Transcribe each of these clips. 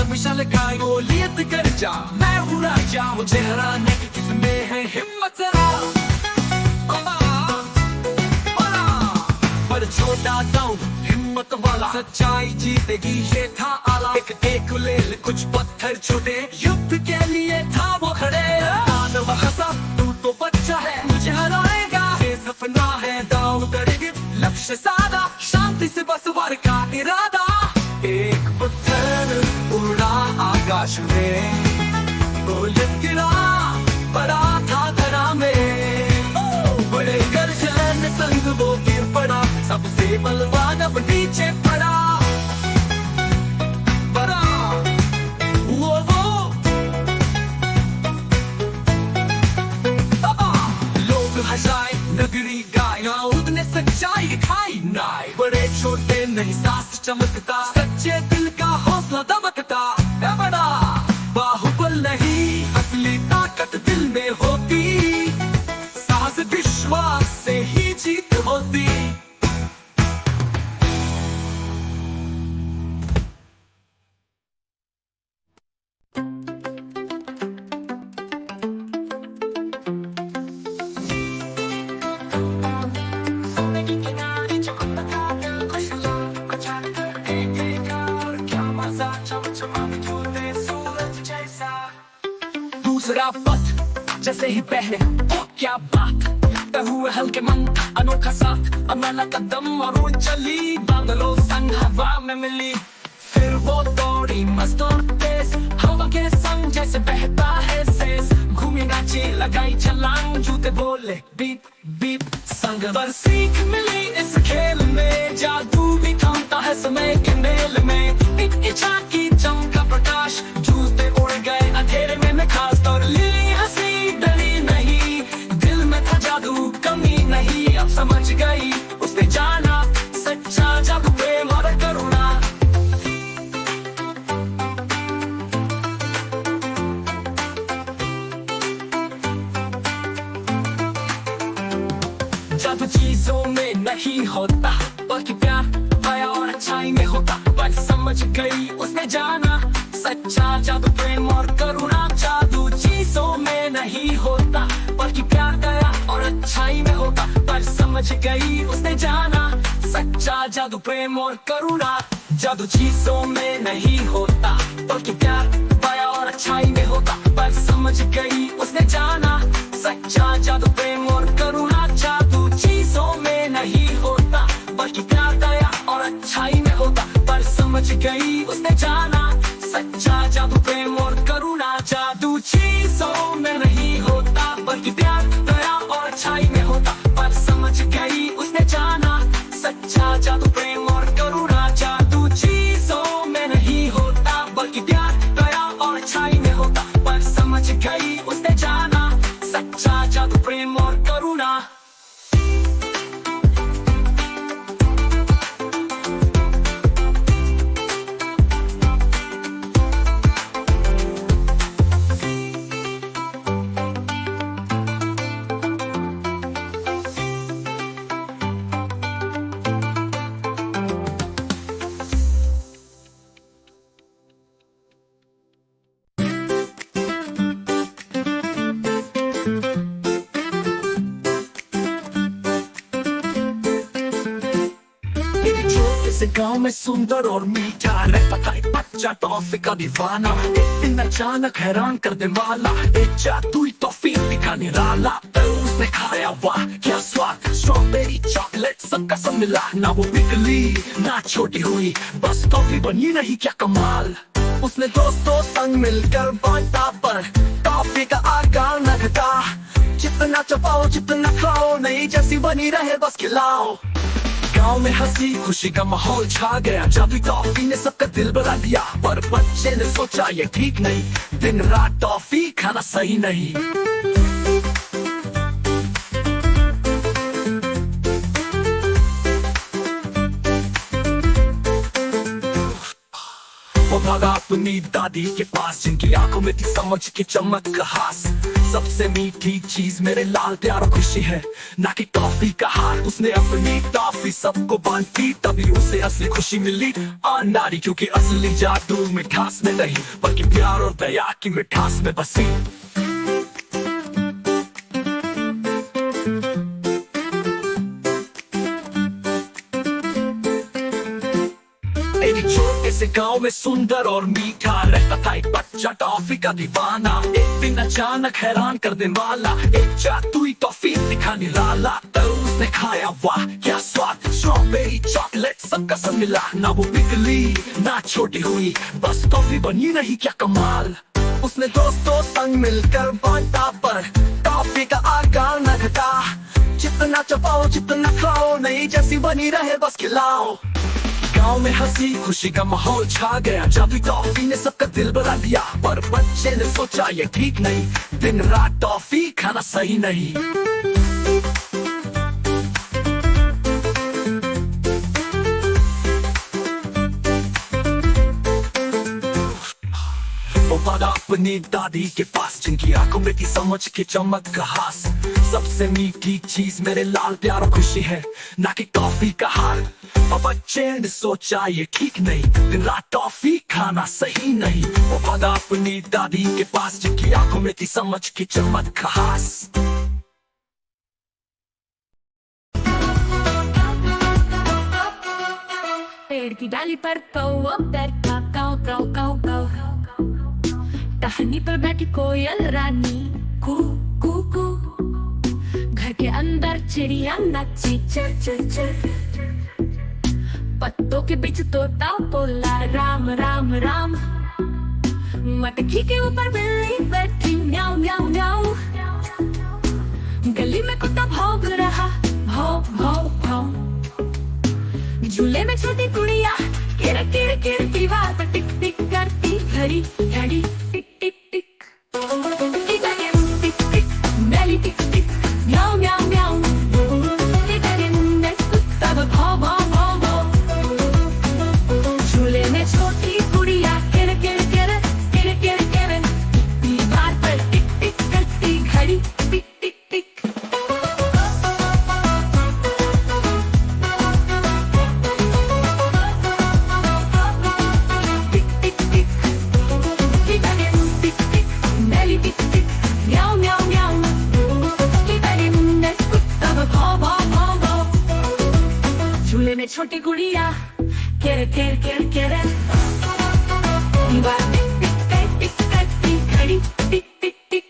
हमेशा लगाए बोलियत कर जा, मैं हूँ राजा, मुझे हराने की किसमें है हिम्मत जरा। पर छोटा दाऊ हिम्मत वाला, सच्चाई जीतेगी ये था आला। एक एक ले कुछ पत्थर छोटे, युद्ध के लिए था वो खड़े। दानव हंसा, तू तो बच्चा है, मुझे हराएगा ये सपना है। दाऊ करेगी लक्ष्य साधा, शांति से बस वार का इरादा। एक पत्थर उड़ा आकाश में, बुलेट गिरा पड़ा था धरा में। बड़े गर्जन संग वो गिर पड़ा, सबसे बलवान अब नीचे पड़ा। लोग हंसाए, नगरी गाया, उसने सच्चाई दिखाई नाई। बड़े छोटे नहीं सास चमकता, सच्चे दिल का हौसला दमकता है बड़ा। बाहुबल नहीं असली ताकत दिल में होती, साहस विश्वास से ही जीत होती। दूसरा पथ जैसे ही पहले, ओ क्या बात, हुए हल्के मन अनोखा साथ। अमला कदम और वो चली, बादलों संग हवा में मिली। फिर वो दौड़ी मस्त और तेज, हवा के संग जैसे बहता है सेस। घूमी नाची लगाई छलांग, जूते बोले बीप बीप संग। पर सीख मिली इस खेल में, जादू भी थमता है समय के मेल में। एक इच्छा की चमका प्रकाश, जूते उड़ गए अंधेरे में मैं खास। और लिली हंसी डरी नहीं, दिल में था जादू कमी नहीं। अब समझ गई उसने जाना, सच्चा जादू प्रेम और करुणा। जादू चीजों में नहीं होता, बल्कि प्यार दया और अच्छाई में होता। बस समझ गई उसने जाना, सच्चा जादू प्रेम और करुणा। जादू चीजों में नहीं होता, बल्कि प्यार दया और अच्छाई में होता। पर समझ गई उसने जाना, सच्चा जादू प्रेम और करुणा। जादू चीजों में नहीं होता, बल्कि प्यार दया और अच्छाई में होता। पर समझ गई उसने जाना, सच्चा जादू प्रेम और करुणा। जादू चीजों में नहीं होता, बल्कि प्यार दया और अच्छाई में होता। पर समझ गई उसने जाना, सच्चा जादू प्रेम और करुणा। जादू चीजों में नहीं होता, बल्कि प्यार दया और अच्छाई में होता। पर समझ गई उसने जाना, सच्चा जादू प्रेम और करुणा। जादू चीजों में नहीं होता, बल्कि प्यार दया और अच्छाई में होता। पर समझ गई उसने जाना, सच्चा जादू प्रेम और करुणा। गाँव में सुंदर और मीठा रहता है बच्चा टॉफी का दीवाना। एक दिन अचानक हैरान कर दे वाला, एक जादुई टॉफी दिखा निराला। उसने खाया वाह क्या स्वाद, स्ट्रॉबेरी चॉकलेट सबका सब मिला। ना वो पिघली ना छोटी हुई, बस टॉफी बनी नहीं क्या कमाल। उसने दोस्तों संग मिलकर बांटा, पर टॉफी का आकार न घटा। जितना चबाओ जितना खाओ, नहीं जैसी बनी रहे बस खिलाओ। गाँव में हंसी खुशी का माहौल छा गया, जादुई टॉफी ने सबका दिल बना दिया। पर बच्चे ने सोचा ये ठीक नहीं, दिन रात टॉफी खाना सही नहीं। वो भागा अपनी दादी के पास, जिनकी आंखों में थी समझ की चमक का हास। सबसे मीठी चीज मेरे लाल प्यार खुशी है, ना कि टॉफी का हार। उसने अपनी टॉफी सबको बांटी, तभी उसे असली खुशी मिली। नारी क्योंकि असली जादू मिठास में नहीं, बल्कि प्यार और दया की मिठास में बसी। एक छोटे से गांव में सुंदर और मीठा रहता था एक बच्चा, टॉफी का दीवाना। एक दिन अचानक हैरान कर देने वाला एक जादुई टॉफी दिखा निराला। तो उसने खाया, वाह क्या स्वाद, स्ट्रॉबेरी चॉकलेट सबका सब मिला। ना वो पिघली ना छोटी हुई, बस टॉफी बनी रही, क्या कमाल। उसने दोस्तों संग मिलकर बांटा, पर टॉफी का आकार न घटा। जितना चबाओ जितना खाओ, नहीं जैसी बनी रहे बस खिलाओ। गांव में हंसी खुशी का माहौल छा गया, जादुई टॉफी ने सबका दिल बना दिया। पर बच्चे ने सोचा ये ठीक नहीं, दिन रात टॉफी खाना सही नहीं। वो भागा अपनी दादी के पास, जिनकी आंखों में थी समझ के चमक का हास। सबसे मीठी चीज मेरे लाल प्यार खुशी है, ना कि टॉफी का हार। और बच्चे ने सोचा ये ठीक नहीं, दिन रात टॉफी खाना सही नहीं। वो भागा अपनी दादी के पास, जिनकी आंखों में थी समझ की चमक का हास। पेड़ की डाली पर कौवा बैठा, काऊ काऊ काऊ काऊ। टहनी पर बैठी कोयल रानी, कू कू कू। घर के अंदर चिड़िया नाची चर चर चर। पत्तों के बीच तोता बोला राम राम राम। मटकी के ऊपर बिल्ली बैठी म्याऊ म्याऊ म्याऊ। गली में कुत्ता भौंक रहा भौं भौं भौं। झूले में छोटी गुड़िया किर किर किर, दीवार पर टिक टिक करती घड़ी घड़ी टिक टिक टिक। टिक टिक टिक मैली टिक टिक म्याऊ म्याऊ म्याऊ। टिक टिक कुत्ता भौं भौं भौं भौं। झूले में छोटी गुड़िया किर किर किर किर किर किर, दीवार पर टिक टिक करती घड़ी टिक टिक टिक। झूले में छोटी गुड़िया केरे केरे केरे केरे, दीवार टिक टिक टिक करती घड़ी टिक टिक टिक।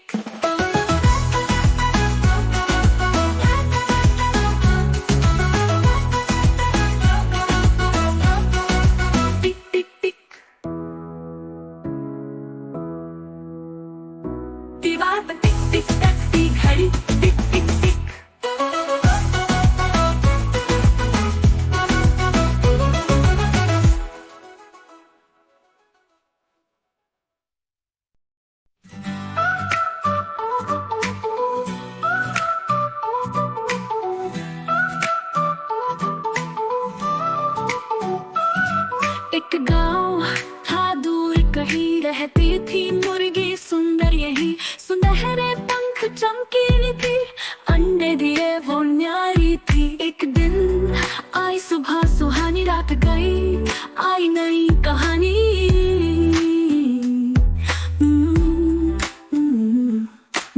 टिक टिक टिक दीवार पर टिक टिक करती घड़ी टिक टिक टिक। एक गांव था दूर कहीं, रहती थी मुर्गी सुंदर यही। सुनहरे पंख चमकीली थी, अंडे दिए वो न्यारी थी। एक दिन आई सुबह सुहानी, रात गई आई नई कहानी।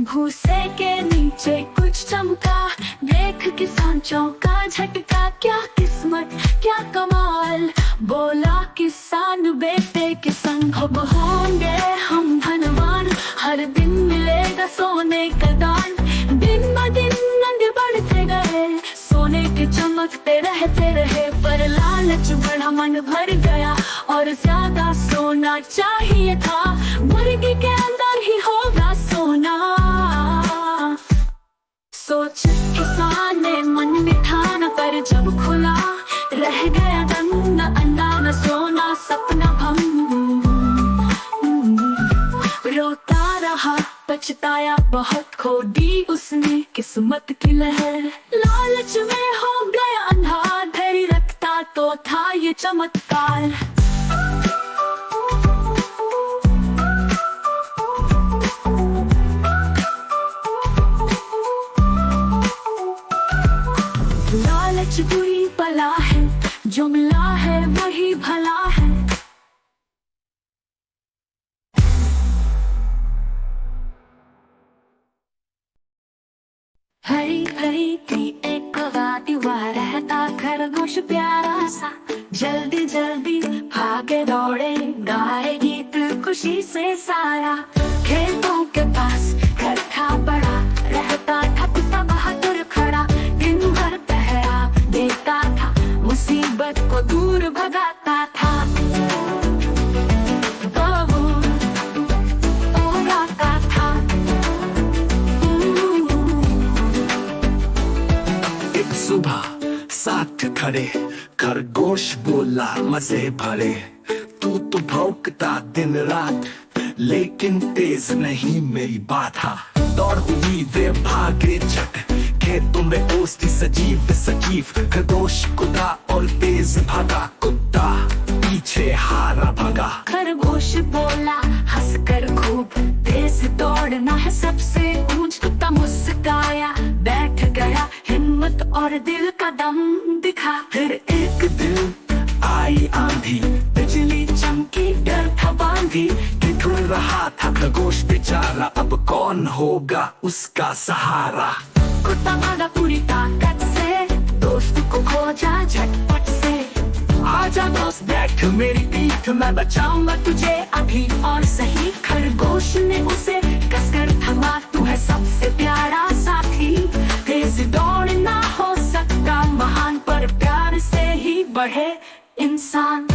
भूसे के नीचे कुछ चमका, देख किसान चौंका। झटका क्या किस्मत क्या कमाल, बोला किसान बेटे के संग अब होंगे हम धनवान। हर दिन मिलेगा सोने का दान, दिन ब दिन नंगे बढ़ते गए। सोने के चमकते रहते रहे, पर लालच बढ़ा मन भर गया। और ज्यादा सोना चाहिए था, मुर्गी के अंदर ही होगा सोना। सोच किसान ने मन में ठाना, पर जब खुला रह गया दम। न अंडा न सोना सपना भंग। रोता रहा पछताया बहुत, खो दी उसने किस्मत की लहर। लालच में हो गया अंधा, धैर्य रखता तो था ये चमत्कार। गई थी एक रात, वह रहता खरगोश प्यारा सा। जल्दी जल्दी भागे दौड़े, गाए गीत खुशी से सारा। खेतों के पास घर था बड़ा, रहता था पिता बहादुर खड़ा। दिन भर पहरा देता था, मुसीबत को दूर भगाता था। बहू ओ गाता था। एक सुबह साथ खड़े, खरगोश बोला मजे भरे। तू तो भौंकता दिन रात, लेकिन तेज नहीं मेरी बात। दौड़ हुई वे भागे झट, खेतों में ओसती सजीव सजीव। खरगोश कूदा और तेज भागा, कुत्ता पीछे हारा भागा। खरगोश बोला हंसकर खूब, तेज दौड़ना है सबसे ऊंच। कुत्ता मुस्काया बैठ गया, हिम्मत और दिल का दम दिखा। फिर एक दिन आई आंधी, बिजली चमकी, डर था बांधी। ढूंढ रहा था खरगोश बेचारा, अब कौन होगा उसका सहारा। कुत्ता भागा पूरी ताकत से, दोस्त को खोजा झटपट से। आजा दोस्त बैठ मेरी पीठ, मैं बचाऊंगा तुझे अभी और सही। खरगोश ने उसे कसकर थमा, तू है सबसे प्यारा साथी। तेज दौड़ना हो सकता महान, पर प्यार से ही बढ़े इंसान।